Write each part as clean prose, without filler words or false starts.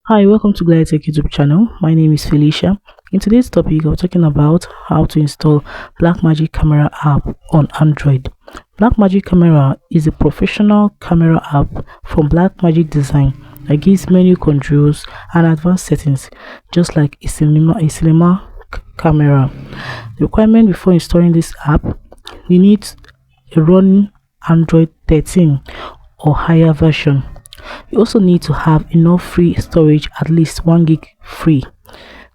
Hi, welcome to Tech YouTube channel. My name is Felicia. In today's topic, I'm talking about how to install Blackmagic camera app on Android. Blackmagic camera is a professional camera app from Blackmagic Design that gives menu controls and advanced settings, just like a cinema camera. The requirement before installing this app, you need a running Android 13 or higher version. You also need to have enough free storage, at least 1 gig free.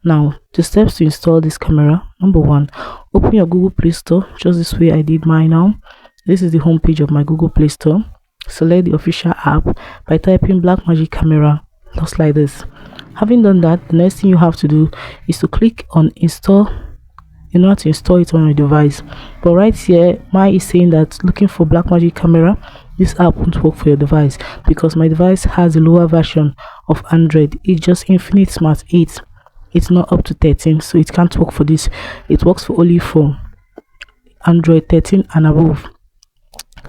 Now, the steps to install this camera: number one, open your Google Play Store, just this way I did mine now. This is the home page of my Google Play Store. Select the official app by typing Blackmagic camera, just like this. Having done that, the next thing you have to do is to click on install in order to install it on your device. But right here, mine is saying that looking for Blackmagic camera, this app won't work for your device because my device has a lower version of Android. It's just Infinite Smart 8. It's not up to 13, so it can't work for this. It works for only for Android 13 and above.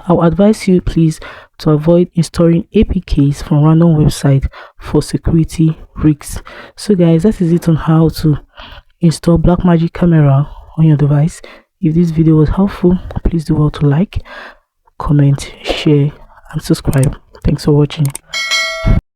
I'll advise you please to avoid installing APKs from random website for security risks. So guys, that is it on how to install Blackmagic camera on your device. If this video was helpful, please do well to like, comment, share and subscribe. Thanks for watching.